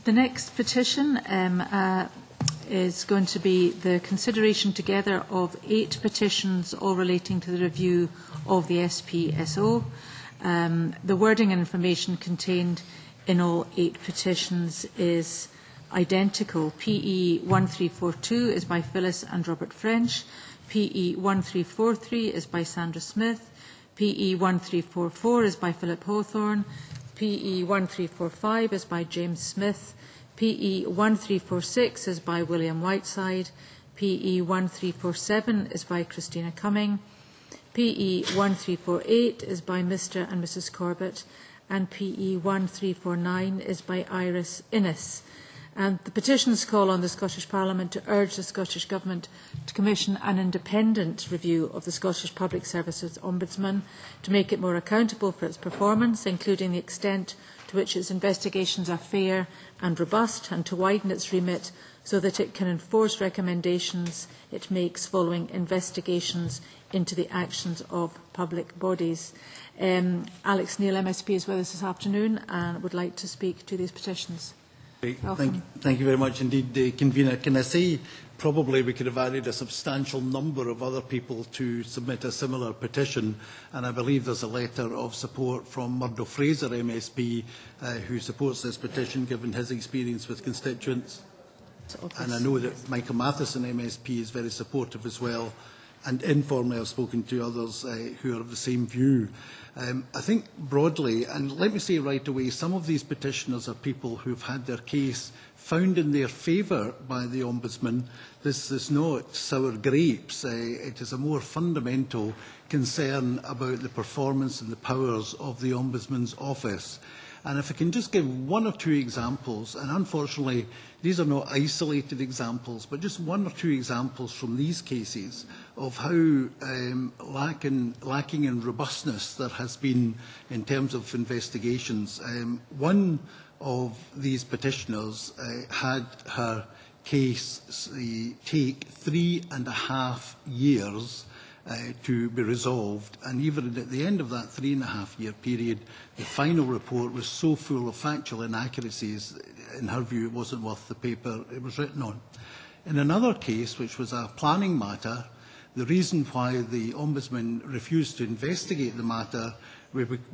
The next petition is going to be the consideration together of 8 petitions, all relating to the review of the SPSO. The wording and information contained in all 8 petitions is identical. PE 1342 is by Phyllis and Robert French. PE 1343 is by Sandra Smith. PE 1344 is by Philip Hawthorne. PE 1345 is by James Smith. PE 1346 is by William Whiteside. PE 1347 is by Christina Cumming. PE 1348 is by Mr and Mrs Corbett. And PE 1349 is by Iris Innes. And the petitions call on the Scottish Parliament to urge the Scottish Government to commission an independent review of the Scottish Public Services Ombudsman to make it more accountable for its performance, including the extent to which its investigations are fair and robust, and to widen its remit so that it can enforce recommendations it makes following investigations into the actions of public bodies. Alex Neil MSP is with us this afternoon and would like to speak to these petitions. Thank you very much indeed, Convener. Can I say probably we could have added a substantial number of other people to submit a similar petition, and I believe there's a letter of support from Murdo Fraser MSP who supports this petition given his experience with constituents. And I know that Michael Matheson MSP is very supportive as well, and informally I've spoken to others who are of the same view. I think broadly, and let me say right away, some of these petitioners are people who have had their case found in their favour by the Ombudsman. This is not sour grapes. It is a more fundamental concern about the performance and the powers of the Ombudsman's office. And if I can just give 1 or 2 examples, and unfortunately these are not isolated examples, but just 1 or 2 examples from these cases of how lacking in robustness there has been in terms of investigations. One of these petitioners had her case take 3.5 years to be resolved, and even at the end of that 3.5-year period, the final report was so full of factual inaccuracies, in her view, it wasn't worth the paper it was written on. In another case, which was a planning matter, the reason why the Ombudsman refused to investigate the matter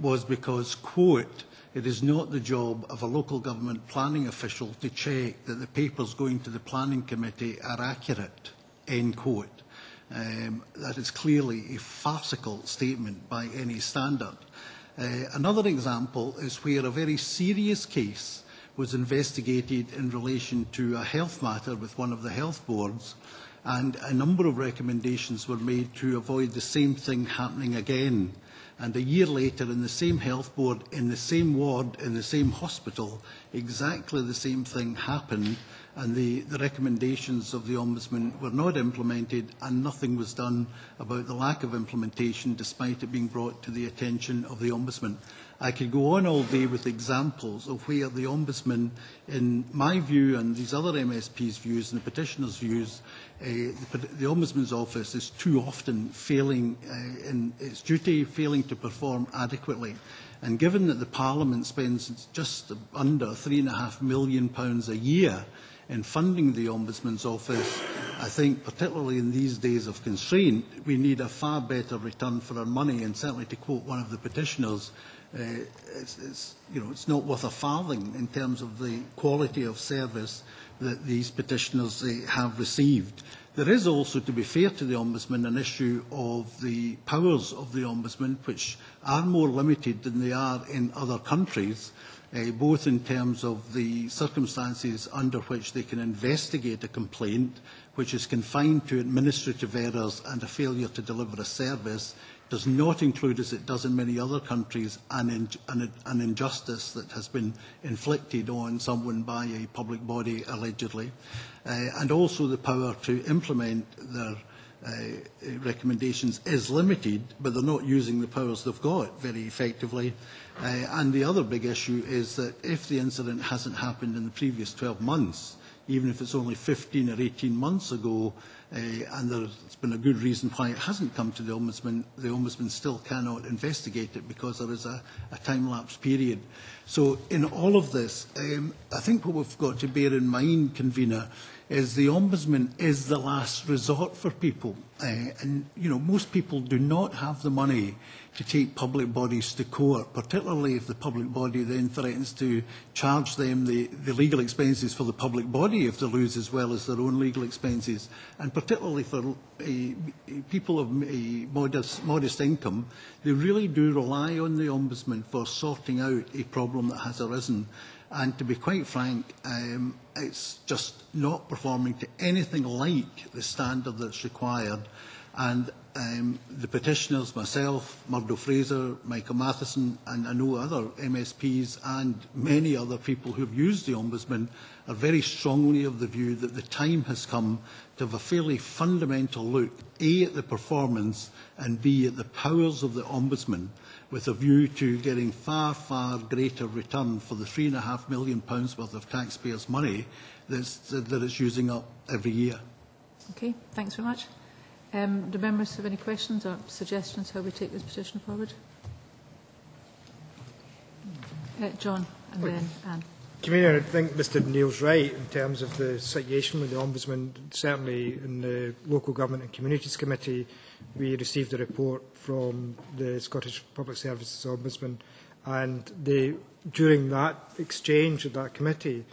was because, quote, "It is not the job of a local government planning official to check that the papers going to the planning committee are accurate," end quote. That is clearly a farcical statement by any standard. Another example is where a very serious case was investigated in relation to a health matter with one of the health boards, and a number of recommendations were made to avoid the same thing happening again. And a year later, in the same health board, in the same ward, in the same hospital, exactly the same thing happened, and the recommendations of the Ombudsman were not implemented, and nothing was done about the lack of implementation, despite it being brought to the attention of the Ombudsman. I could go on all day with examples of where the Ombudsman, in my view and these other MSP's views and the petitioners' views, the Ombudsman's office is too often failing in its duty, failing to perform adequately. And given that the Parliament spends just under £3.5 million a year in funding the Ombudsman's office, I think, particularly in these days of constraint, we need a far better return for our money. And certainly, to quote one of the petitioners, it's not worth a farthing in terms of the quality of service that these petitioners have received. There is also, to be fair to the Ombudsman, an issue of the powers of the Ombudsman, which are more limited than they are in other countries, both in terms of the circumstances under which they can investigate a complaint, which is confined to administrative errors and a failure to deliver a service, does not include, as it does in many other countries, an injustice that has been inflicted on someone by a public body, allegedly, and also the power to implement their recommendations is limited, but they're not using the powers they've got very effectively. And the other big issue is that if the incident hasn't happened in the previous 12 months, even if it's only 15 or 18 months ago, and there's been a good reason why it hasn't come to the Ombudsman still cannot investigate it because there is a time-lapse period. So in all of this, I think what we've got to bear in mind, Convener, is the Ombudsman is the last resort for people. And, you know, most people do not have the money to take public bodies to court, particularly if the public body then threatens to charge them the legal expenses for the public body if they lose as well as their own legal expenses. And particularly for people of modest income, they really do rely on the Ombudsman for sorting out a problem that has arisen. And to be quite frank, it's just not performing to anything like the standard that's required. And the petitioners, myself, Murdo Fraser, Michael Matheson, and I know other MSPs and many other people who have used the Ombudsman are very strongly of the view that the time has come to have a fairly fundamental look, A, at the performance and B, at the powers of the Ombudsman, with a view to getting far, far greater return for the £3.5 million worth of taxpayers' money that it's using up every year. Okay, thanks very much. Do members have any questions or suggestions how we take this petition forward? John, and then Anne. Commissioner, I think Mr Neil's right in terms of the situation with the Ombudsman. Certainly in the Local Government and Communities Committee, we received a report from the Scottish Public Services Ombudsman, and during that exchange at that committee,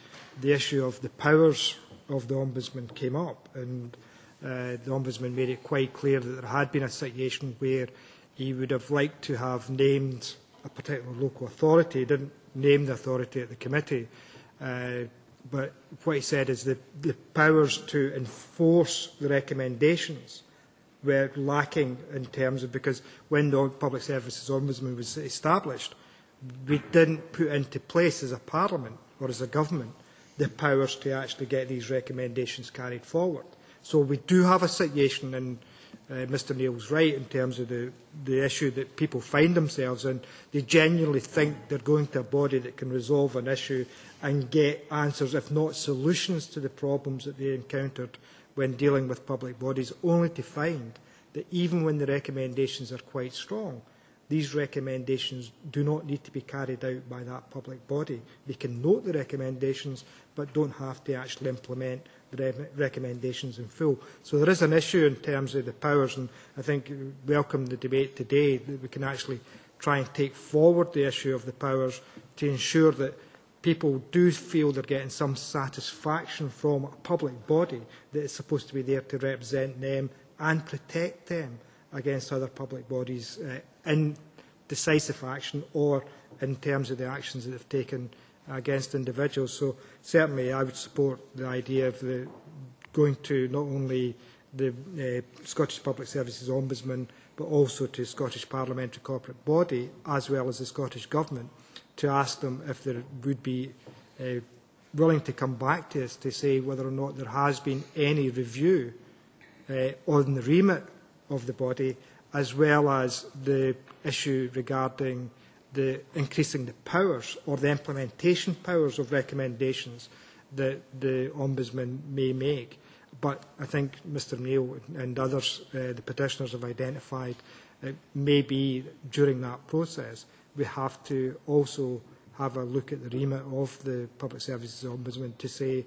the issue of the powers of the Ombudsman came up, and the Ombudsman made it quite clear that there had been a situation where he would have liked to have named a particular local authority. He didn't name the authority at the committee, but what he said is that the powers to enforce the recommendations were lacking in terms of, because when the Public Services Ombudsman was established, we didn't put into place as a parliament or as a government the powers to actually get these recommendations carried forward. So we do have a situation, and Mr Neil's right in terms of the issue that people find themselves in. They genuinely think they're going to a body that can resolve an issue and get answers, if not solutions, to the problems that they encountered when dealing with public bodies, only to find that even when the recommendations are quite strong, these recommendations do not need to be carried out by that public body. They can note the recommendations, but don't have to actually implement the recommendations in full. So there is an issue in terms of the powers, and I think we welcome the debate today that we can actually try and take forward the issue of the powers to ensure that people do feel they're getting some satisfaction from a public body that is supposed to be there to represent them and protect them against other public bodies in decisive action or in terms of the actions that they've taken against individuals. So certainly I would support the idea of going to not only the Scottish Public Services Ombudsman but also to Scottish Parliamentary Corporate Body as well as the Scottish Government to ask them if they would be willing to come back to us to say whether or not there has been any review on the remit of the body, as well as the issue regarding the increasing the powers or the implementation powers of recommendations that the Ombudsman may make. But I think Mr Neil and others, the petitioners, have identified maybe during that process we have to also have a look at the remit of the Public Services Ombudsman to say,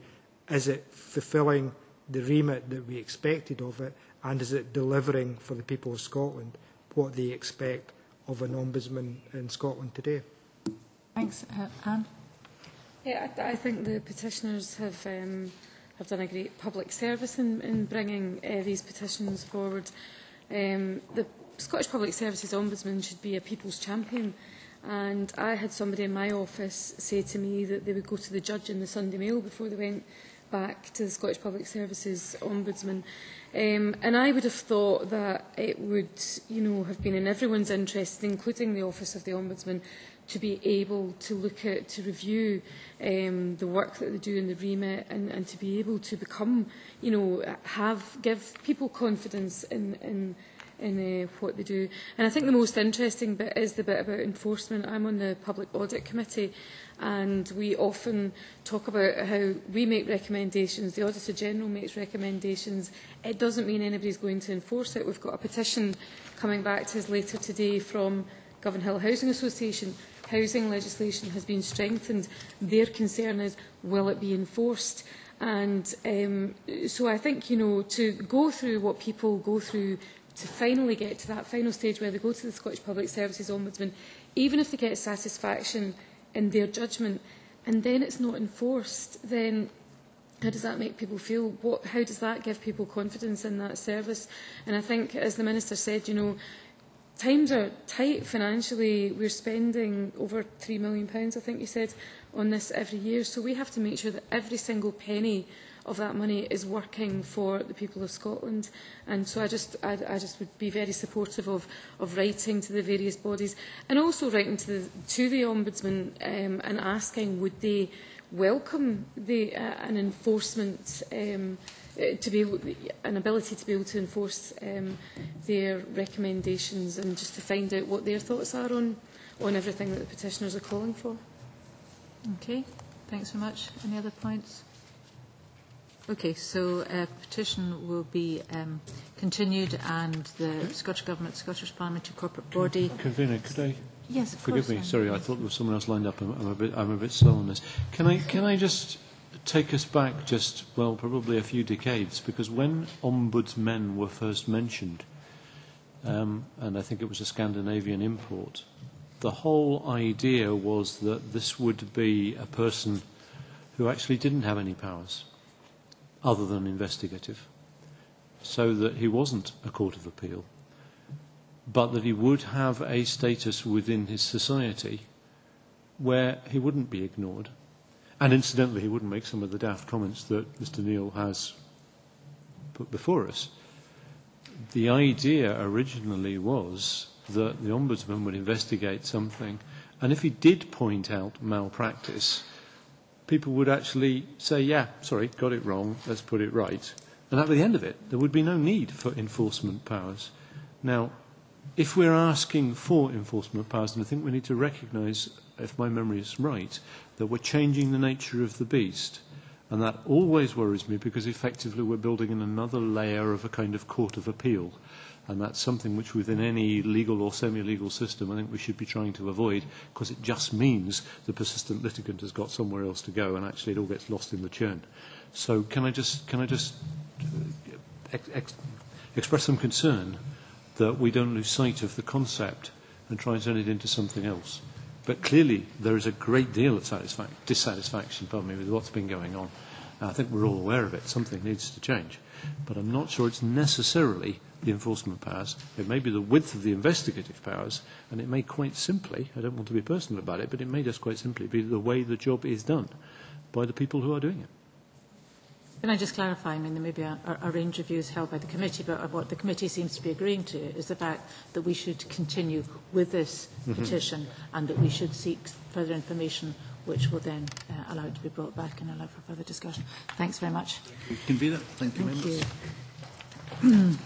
is it fulfilling the remit that we expected of it, and is it delivering for the people of Scotland what they expect of an Ombudsman in Scotland today? Thanks. Anne? Yeah, I think the petitioners have done a great public service in bringing these petitions forward. The Scottish Public Services Ombudsman should be a people's champion, and I had somebody in my office say to me that they would go to the judge in the Sunday Mail before they went back to the Scottish Public Services Ombudsman. And I would have thought that it would, have been in everyone's interest, including the Office of the Ombudsman, to be able to look at, to review the work that they do in the remit, and to be able to become, give people confidence in in what they do. And I think the most interesting bit is the bit about enforcement. I'm on the Public Audit Committee, and we often talk about how we make recommendations, the Auditor General makes recommendations. It doesn't mean anybody's going to enforce it. We've got a petition coming back to us later today from Govan Hill Housing Association. Housing legislation has been strengthened. Their concern is, will it be enforced? And so I think, to go through what people go through to finally get to that final stage where they go to the Scottish Public Services Ombudsman, even if they get satisfaction in their judgment, and then it's not enforced, then how does that make people feel? How does that give people confidence in that service? And I think, as the Minister said, times are tight financially. We're spending over £3 million, I think you said, on this every year. So we have to make sure that every single penny of that money is working for the people of Scotland. And so I just would be very supportive of writing to the various bodies, and also writing to the Ombudsman and asking, would they welcome an enforcement an ability to be able to enforce their recommendations, and just to find out what their thoughts are on everything that the petitioners are calling for. Okay, thanks very much. Any other points? Okay, so petition will be continued, and the Scottish Government, Scottish Parliamentary Corporate Body. Convener, could I? Yes, of Forgive course. me. Sorry, I thought there was someone else lined up. I'm a bit slow on this. Can I just take us back probably a few decades, because when ombudsmen were first mentioned, and I think it was a Scandinavian import, the whole idea was that this would be a person who actually didn't have any powers other than investigative, so that he wasn't a court of appeal, but that he would have a status within his society where he wouldn't be ignored. And incidentally, he wouldn't make some of the daft comments that Mr. Neil has put before us. The idea originally was that the Ombudsman would investigate something, and if he did point out malpractice, people would actually say, yeah, sorry, got it wrong, let's put it right. And that would be the end of it. There would be no need for enforcement powers. Now, if we're asking for enforcement powers, then I think we need to recognise, if my memory is right, that we're changing the nature of the beast. And that always worries me, because effectively we're building in another layer of a kind of court of appeal. And that's something which within any legal or semi-legal system I think we should be trying to avoid, because it just means the persistent litigant has got somewhere else to go, and actually it all gets lost in the churn. So can I just express some concern that we don't lose sight of the concept and try and turn it into something else. But clearly there is a great deal of dissatisfaction with what's been going on. I think we're all aware of it. Something needs to change. But I'm not sure it's necessarily the enforcement powers. It may be the width of the investigative powers, and it may quite simply, I don't want to be personal about it, but it may just quite simply be the way the job is done by the people who are doing it. Can I just clarify? I mean, there may be a range of views held by the committee, but what the committee seems to be agreeing to is the fact that we should continue with this petition, and that we should seek further information, which will then allow it to be brought back and allow for further discussion. Thanks very much. Convener, thank you, members. You.